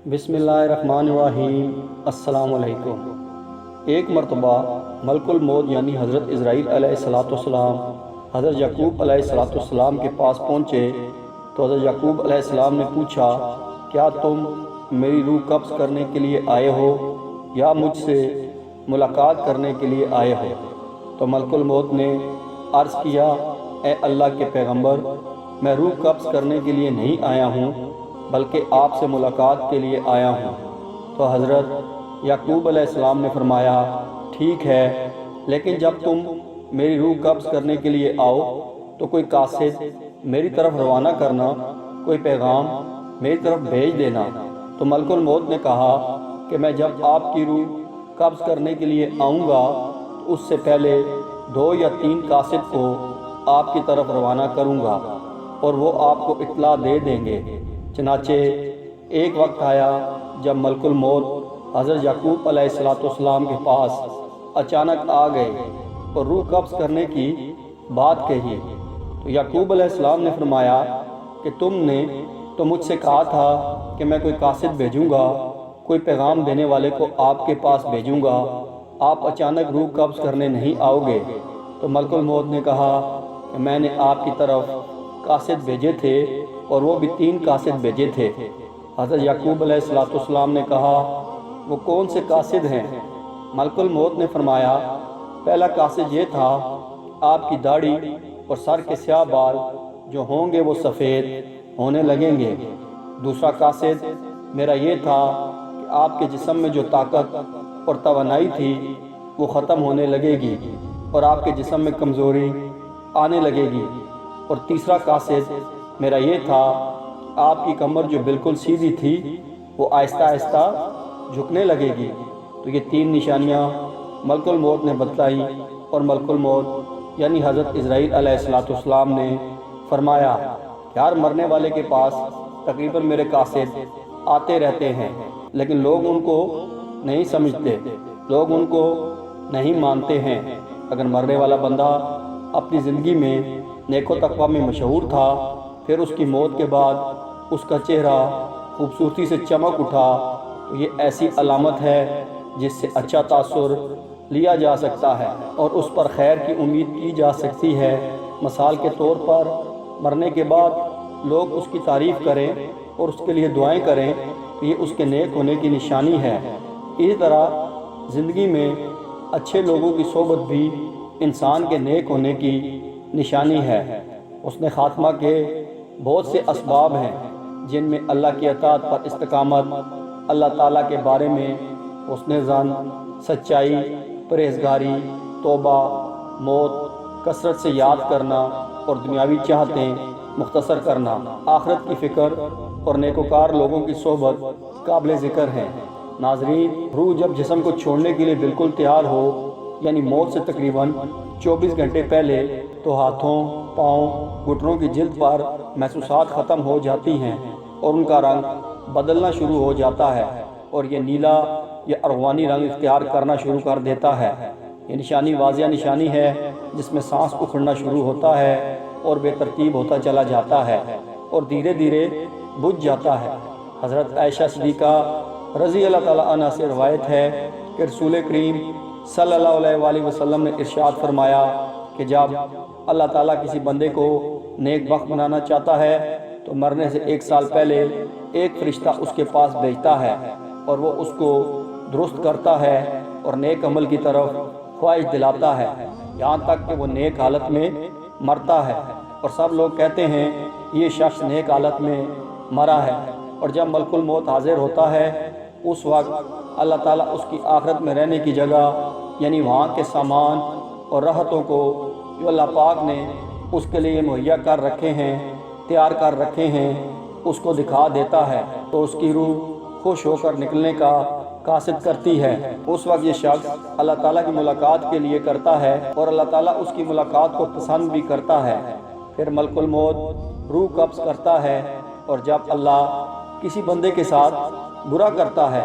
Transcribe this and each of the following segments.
بسم اللہ الرحمن الرحیم۔ السلام علیکم۔ ایک مرتبہ ملک الموت یعنی حضرت عزرائیل علیہ السلام حضرت یعقوب علیہ السلام کے پاس پہنچے تو حضرت یعقوب علیہ السلام نے پوچھا، کیا تم میری روح قبض کرنے کے لیے آئے ہو یا مجھ سے ملاقات کرنے کے لیے آئے ہو؟ تو ملک الموت نے عرض کیا، اے اللہ کے پیغمبر، میں روح قبض کرنے کے لیے نہیں آیا ہوں بلکہ آپ سے ملاقات کے لیے آیا ہوں۔ تو حضرت یعقوب علیہ السلام نے فرمایا، ٹھیک ہے، لیکن جب تم میری روح قبض کرنے کے لیے آؤ تو کوئی قاصد میری طرف روانہ کرنا، کوئی پیغام میری طرف بھیج دینا۔ تو ملک الموت نے کہا کہ میں جب آپ کی روح قبض کرنے کے لیے آؤں گا تو اس سے پہلے 2 یا 3 قاصد کو آپ کی طرف روانہ کروں گا اور وہ آپ کو اطلاع دے دیں گے۔ چنانچہ ایک وقت آیا جب ملک الموت حضرت یعقوب علیہ السلام کے پاس اچانک آ گئے اور روح قبض کرنے کی بات کہی۔ تو یعقوب علیہ السلام نے فرمایا کہ تم نے تو مجھ سے کہا تھا کہ میں کوئی قاصد بھیجوں گا، کوئی پیغام دینے والے کو آپ کے پاس بھیجوں گا، آپ اچانک روح قبض کرنے نہیں آؤ گے۔ تو ملک الموت نے کہا کہ میں نے آپ کی طرف قاصد بھیجے تھے اور وہ بھی 3 قاصد بھیجے تھے۔ حضرت یعقوب علیہ السلام نے کہا، وہ کون سے قاصد ہیں؟ ملک الموت نے فرمایا، پہلا قاصد یہ تھا، آپ کی داڑھی اور سر کے سیاہ بال جو ہوں گے وہ سفید ہونے لگیں گے۔ دوسرا قاصد میرا یہ تھا کہ آپ کے جسم میں جو طاقت اور توانائی تھی وہ ختم ہونے لگے گی اور آپ کے جسم میں کمزوری آنے لگے گی۔ اور تیسرا قاصد میرا یہ تھا کہ آپ کی کمر جو بالکل سیدھی تھی وہ آہستہ آہستہ جھکنے لگے گی۔ تو یہ 3 نشانیاں ملک الموت نے بتلائی اور ملک الموت یعنی حضرت عزرائیل علیہ السلام نے فرمایا، یار مرنے والے کے پاس تقریباً میرے قاصد آتے رہتے ہیں لیکن لوگ ان کو نہیں سمجھتے، لوگ ان کو نہیں مانتے ہیں۔ اگر مرنے والا بندہ اپنی زندگی میں نیک و تقوی میں مشہور تھا، پھر اس کی موت کے بعد اس کا چہرہ خوبصورتی سے چمک اٹھا تو یہ ایسی علامت ہے جس سے اچھا تاثر لیا جا سکتا ہے اور اس پر خیر کی امید کی جا سکتی ہے۔ مثال کے طور پر مرنے کے بعد لوگ اس کی تعریف کریں اور اس کے لیے دعائیں کریں تو یہ اس کے نیک ہونے کی نشانی ہے۔ اسی طرح زندگی میں اچھے لوگوں کی صحبت بھی انسان کے نیک ہونے کی نشانی ہے۔ حسن خاتمہ کے بہت سے اسباب ہیں جن میں اللہ کی اطاعت پر استقامت، اللہ تعالیٰ کے بارے میں حسن ظن، سچائی، پرہیزگاری، توبہ، موت، کثرت سے یاد کرنا اور دنیاوی چاہتیں مختصر کرنا، آخرت کی فکر اور نیکوکار لوگوں کی صحبت قابل ذکر ہیں۔ ناظرین، روح جب جسم کو چھوڑنے کے لیے بالکل تیار ہو یعنی موت سے تقریباً 24 گھنٹے پہلے، تو ہاتھوں، پاؤں، گھٹنوں کی جلد پر محسوسات ختم ہو جاتی ہیں اور ان کا رنگ بدلنا شروع ہو جاتا ہے اور یہ نیلا یا ارغوانی رنگ اختیار کرنا شروع کر دیتا ہے۔ یہ نشانی واضح نشانی ہے جس میں سانس اکھڑنا شروع ہوتا ہے اور بے ترتیب ہوتا چلا جاتا ہے اور دھیرے دھیرے بجھ جاتا ہے۔ حضرت عائشہ صدیقہ رضی اللہ تعالیٰ عنہ سے روایت ہے کہ رسول کریم صلی اللہ علیہ وآلہ وسلم نے ارشاد فرمایا کہ جب اللہ تعالیٰ کسی بندے کو نیک بخت بنانا چاہتا ہے تو مرنے سے 1 سال پہلے ایک فرشتہ اس کے پاس بھیجتا ہے اور وہ اس کو درست کرتا ہے اور نیک عمل کی طرف خواہش دلاتا ہے یہاں تک کہ وہ نیک حالت میں مرتا ہے اور سب لوگ کہتے ہیں یہ شخص نیک حالت میں مرا ہے۔ اور جب ملک الموت حاضر ہوتا ہے اس وقت اللہ تعالیٰ اس کی آخرت میں رہنے کی جگہ یعنی وہاں کے سامان اور راحتوں کو جو اللہ پاک نے اس کے لیے مہیا کر رکھے ہیں، تیار کر رکھے ہیں، اس کو دکھا دیتا ہے تو اس کی روح خوش ہو کر نکلنے کا قاصد کرتی ہے۔ اس وقت یہ شخص اللہ تعالیٰ کی ملاقات کے لیے کرتا ہے اور اللہ تعالیٰ اس کی ملاقات کو پسند بھی کرتا ہے۔ پھر ملک الموت روح قبض کرتا ہے اور جب اللہ کسی بندے کے ساتھ برا کرتا ہے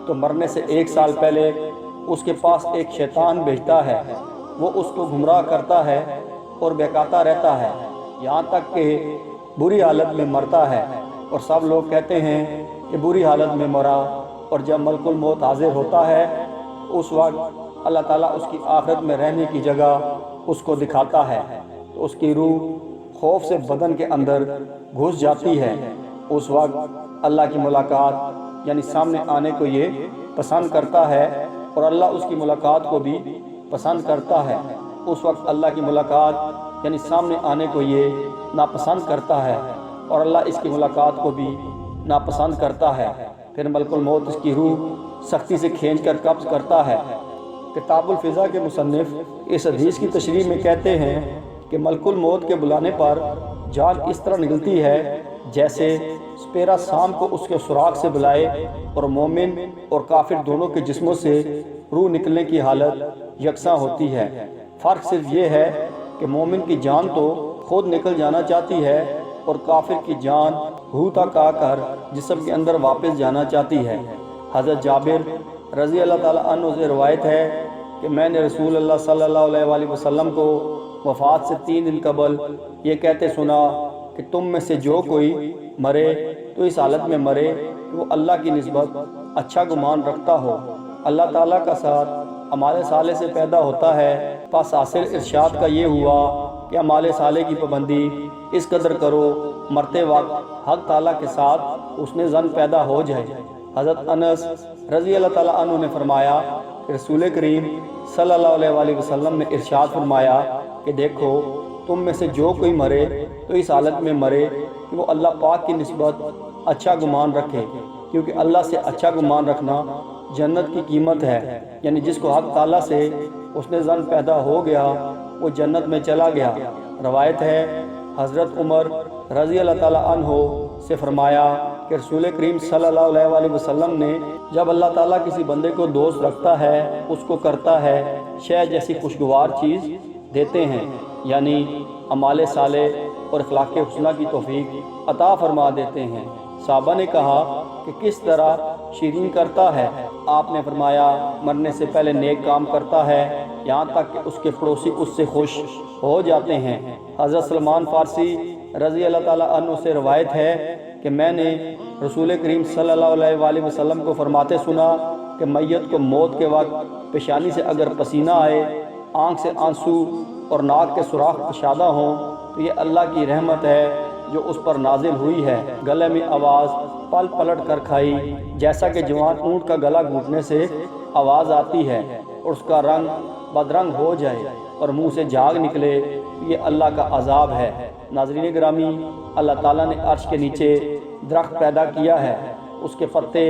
تو مرنے سے 1 سال پہلے اس کے پاس ایک شیطان بھیجتا ہے، وہ اس کو گمراہ کرتا ہے اور بہکاتا رہتا ہے یہاں تک کہ بری حالت میں مرتا ہے۔ اور سب لوگ کہتے ہیں کہ بری حالت میں مرا، اور جب ملک الموت حاضر ہوتا ہے اس وقت اللہ تعالیٰ اس کی آخرت میں رہنے کی جگہ اس کو دکھاتا ہے، تو اس کی روح خوف سے بدن کے اندر گھس جاتی ہے۔ اس وقت اللہ کی ملاقات یعنی سامنے آنے کو یہ پسند کرتا ہے، اور اللہ اس کی ملاقات کو بھی پسند کرتا ہے۔ اس وقت اللہ کی ملاقات یعنی سامنے آنے کو یہ ناپسند کرتا ہے، اور اللہ اس کی ملاقات کو بھی ناپسند کرتا ہے۔ پھر ملک الموت اس کی روح سختی سے کھینچ کر قبض کرتا ہے۔ کتاب الفضا کے مصنف اس حدیث کی تشریح میں کہتے ہیں کہ ملک الموت کے بلانے پر جان اس طرح نکلتی ہے جیسے سپیرا شام کو اس کے سراغ سے بلائے، اور مومن اور کافر دونوں کے جسموں سے روح نکلنے کی حالت یکساں ہوتی ہے۔ فرق صرف یہ ہے کہ مومن کی جان تو خود نکل جانا چاہتی ہے، اور کافر کی جان ہو تک آ کر جسم کے اندر واپس جانا چاہتی ہے۔ حضرت جابر رضی اللہ تعالیٰ عنہ سے روایت ہے کہ میں نے رسول اللہ صلی اللہ علیہ وآلہ وسلم کو وفات سے 3 دن قبل یہ کہتے سنا کہ تم میں سے جو کوئی مرے تو اس حالت میں مرے کہ وہ اللہ کی نسبت اچھا گمان رکھتا ہو۔ اللہ تعالیٰ کا ساتھ اعمال صالح سے پیدا ہوتا ہے، پس حاصل ارشاد کا یہ ہوا کہ اعمال صالح کی پابندی اس قدر کرو مرتے وقت حق تعالیٰ کے ساتھ حسن ظن پیدا ہو جائے۔ حضرت انس رضی اللہ تعالیٰ عنہ نے فرمایا کہ رسول کریم صلی اللہ علیہ وآلہ وسلم نے ارشاد فرمایا کہ دیکھو تم میں سے جو کوئی مرے تو اس حالت میں مرے کہ وہ اللہ پاک کی نسبت اچھا گمان رکھے، کیونکہ اللہ سے اچھا گمان رکھنا جنت کی قیمت ہے، یعنی جس کو حق تعالیٰ سے حسن ظن پیدا ہو گیا وہ جنت میں چلا گیا۔ روایت ہے حضرت عمر رضی اللہ تعالیٰ عنہ سے فرمایا کہ رسول کریم صلی اللہ علیہ وآلہ وسلم نے جب اللہ تعالیٰ کسی بندے کو دوست رکھتا ہے اس کو کرتا ہے شہد جیسی خوشگوار چیز دیتے ہیں، یعنی اعمال صالح اور اخلاق حسنہ کی توفیق عطا فرما دیتے ہیں۔ صحابہ نے کہا کہ کس طرح شیرین کرتا ہے؟ آپ نے فرمایا مرنے سے پہلے نیک کام کرتا ہے یہاں تک کہ اس کے پڑوسی اس سے خوش ہو جاتے ہیں۔ حضرت سلمان فارسی رضی اللہ تعالیٰ عنہ سے روایت ہے کہ میں نے رسول کریم صلی اللہ علیہ وآلہ وسلم کو فرماتے سنا کہ میت کو موت کے وقت پیشانی سے اگر پسینہ آئے، آنکھ سے آنسو اور ناک کے سوراخ کشادہ ہوں تو یہ اللہ کی رحمت ہے جو اس پر نازل ہوئی ہے۔ گلے میں آواز پل پلٹ کر کھائی، جیسا کہ جوان اونٹ کا گلا گھونٹنے سے آواز آتی ہے، اور اس کا رنگ بدرنگ ہو جائے اور منہ سے جھاگ نکلے، یہ اللہ کا عذاب ہے۔ ناظرین گرامی، اللہ تعالیٰ نے عرش کے نیچے درخت پیدا کیا ہے، اس کے پتے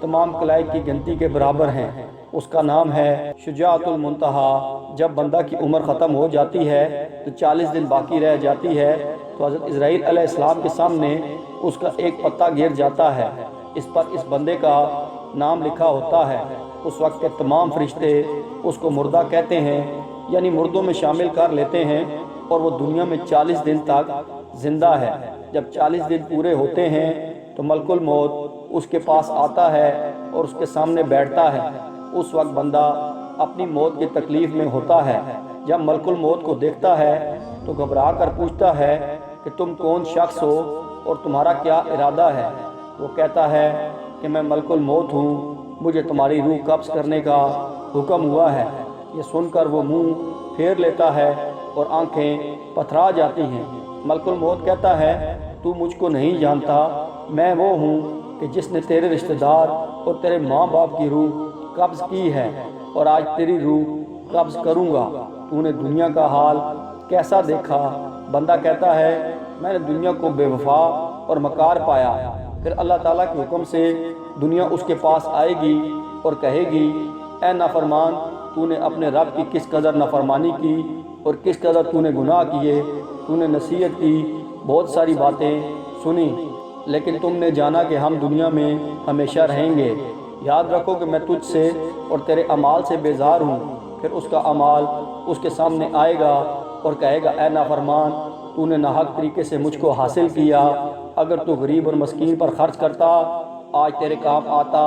تمام کلائق کی گنتی کے برابر ہیں۔ اس کا نام ہے شجاعت المنتہا۔ جب بندہ کی عمر ختم ہو جاتی ہے تو 40 دن باقی رہ جاتی ہے تو حضرت اسرائیل علیہ السلام کے سامنے اس کا ایک پتا گر جاتا ہے، اس پر اس بندے کا نام لکھا ہوتا ہے۔ اس وقت کے تمام فرشتے اس کو مردہ کہتے ہیں، یعنی مردوں میں شامل کر لیتے ہیں، اور وہ دنیا میں 40 دن تک زندہ ہے۔ جب 40 دن پورے ہوتے ہیں تو ملک الموت اس کے پاس آتا ہے اور اس کے سامنے بیٹھتا ہے۔ اس وقت بندہ اپنی موت کی تکلیف میں ہوتا ہے۔ جب ملک الموت کو دیکھتا ہے تو گھبرا کر پوچھتا ہے کہ تم کون شخص ہو اور تمہارا کیا ارادہ ہے؟ وہ کہتا ہے کہ میں ملک الموت ہوں، مجھے تمہاری روح قبض کرنے کا حکم ہوا ہے۔ یہ سن کر وہ منہ پھیر لیتا ہے اور آنکھیں پتھرا جاتی ہیں۔ ملک الموت کہتا ہے تو مجھ کو نہیں جانتا، میں وہ ہوں کہ جس نے تیرے رشتہ دار اور تیرے ماں باپ کی روح قبض کی ہے، اور آج تیری روح قبض کروں گا۔ تو نے دنیا کا حال کیسا دیکھا؟ بندہ کہتا ہے میں نے دنیا کو بے وفا اور مکار پایا۔ پھر اللہ تعالیٰ کے حکم سے دنیا اس کے پاس آئے گی اور کہے گی اے نافرمان، تو نے اپنے رب کی کس قدر نافرمانی کی اور کس قدر تو نے گناہ کیے، تو نے نصیحت کی، بہت ساری باتیں سنی، لیکن تم نے جانا کہ ہم دنیا میں ہمیشہ رہیں گے۔ یاد رکھو کہ میں تجھ سے اور تیرے اعمال سے بیزار ہوں۔ پھر اس کا اعمال اس کے سامنے آئے گا اور کہے گا اے نافرمان، تو نے ناحق طریقے سے مجھ کو حاصل کیا، اگر تو غریب اور مسکین پر خرچ کرتا آج تیرے کام آتا۔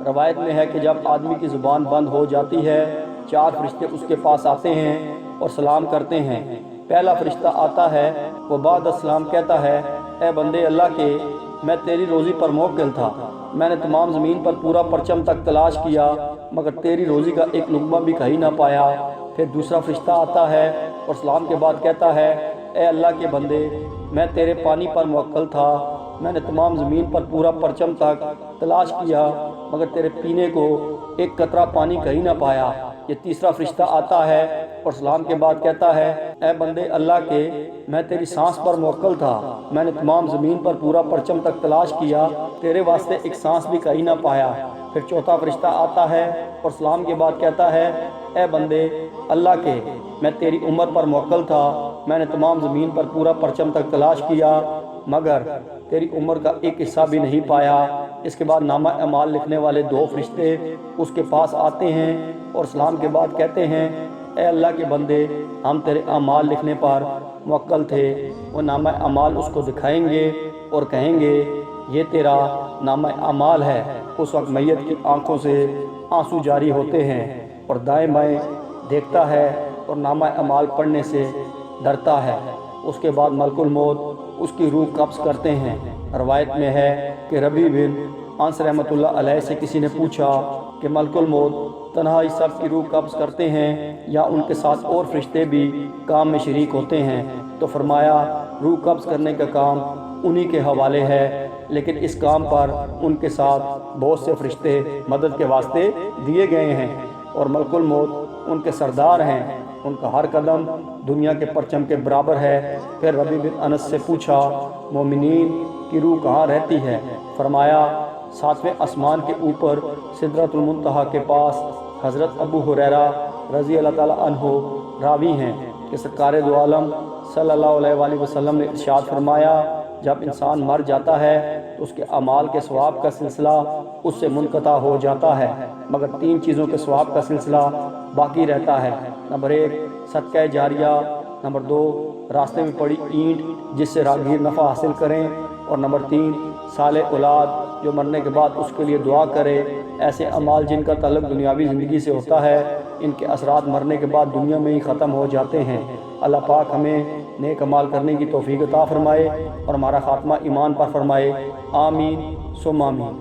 روایت میں ہے کہ جب آدمی کی زبان بند ہو جاتی ہے 4 فرشتے اس کے پاس آتے ہیں اور سلام کرتے ہیں۔ پہلا فرشتہ آتا ہے، وہ بعد السلام کہتا ہے اے بندے اللہ کے، میں تیری روزی پر موکل تھا، میں نے تمام زمین پر پورا پرچم تک تلاش کیا مگر تیری روزی کا ایک لقمہ بھی کہیں نہ پایا۔ پھر دوسرا فرشتہ آتا ہے اور سلام کے بعد کہتا ہے، اے اللہ کے بندے، میں تیرے پانی پر موکل تھا، میں نے تمام زمین پر پورا پرچم تک تلاش کیا مگر تیرے پینے کو ایک قطرہ پانی کہیں نہ پایا۔ یہ تیسرا فرشتہ آتا ہے اور سلام کے بعد کہتا ہے، اے بندے اللہ کے، میں تیری سانس پر موکل تھا، میں نے تمام زمین پر پورا پرچم تک تلاش کیا، تیرے واسطے ایک سانس بھی کہیں نہ پایا۔ پھر چوتھا فرشتہ آتا ہے اور سلام کے بعد کہتا ہے، اے بندے اللہ کے، میں تیری عمر پر موکل تھا، میں نے تمام زمین پر پورا پرچم تک تلاش کیا مگر تیری عمر کا ایک حصہ بھی نہیں پایا۔ اس کے بعد نامہ اعمال لکھنے والے دو فرشتے اس کے پاس آتے ہیں اور سلام کے بعد کہتے ہیں، اے اللہ کے بندے، ہم تیرے اعمال لکھنے پر موکل تھے۔ وہ نامہ اعمال اس کو دکھائیں گے اور کہیں گے، یہ تیرا نامہ اعمال ہے۔ اس وقت میت کی آنکھوں سے آنسو جاری ہوتے ہیں اور دائیں بائیں دیکھتا ہے اور نامہ اعمال پڑھنے سے ڈرتا ہے۔ اس کے بعد ملک الموت اس کی روح قبض کرتے ہیں۔ روایت میں ہے کہ ربی بن انس رحمۃ اللہ علیہ سے کسی نے پوچھا کہ ملک الموت تنہا ہی سب کی روح قبض کرتے ہیں یا ان کے ساتھ اور فرشتے بھی کام میں شریک ہوتے ہیں؟ تو فرمایا، روح قبض کرنے کا کام انہی کے حوالے ہے، لیکن اس کام پر ان کے ساتھ بہت سے فرشتے مدد کے واسطے دیے گئے ہیں اور ملک الموت ان کے سردار ہیں، ان کا ہر قدم دنیا کے پرچم کے برابر ہے۔ پھر ربی بن انس سے پوچھا، مومنین کی روح کہاں رہتی ہے؟ فرمایا، 7ویں آسمان کے اوپر سدرۃ المنتہا کے پاس۔ حضرت ابو ہریرہ رضی اللہ تعالیٰ عنہ راوی ہیں کہ سرکار دو عالم صلی اللہ علیہ وآلہ وسلم نے ارشاد فرمایا، جب انسان مر جاتا ہے تو اس کے اعمال کے ثواب کا سلسلہ اس سے منقطع ہو جاتا ہے مگر 3 چیزوں کے ثواب کا سلسلہ باقی رہتا ہے۔ نمبر 1 صدقہ جاریہ، نمبر 2 راستے میں پڑی اینٹ جس سے راہگیر نفع حاصل کریں، اور نمبر 3 صالح اولاد جو مرنے کے بعد اس کے لیے دعا کرے۔ ایسے اعمال جن کا تعلق دنیاوی زندگی سے ہوتا ہے، ان کے اثرات مرنے کے بعد دنیا میں ہی ختم ہو جاتے ہیں۔ اللہ پاک ہمیں نیک اعمال کرنے کی توفیق عطا فرمائے اور ہمارا خاتمہ ایمان پر فرمائے، آمین ثم آمین۔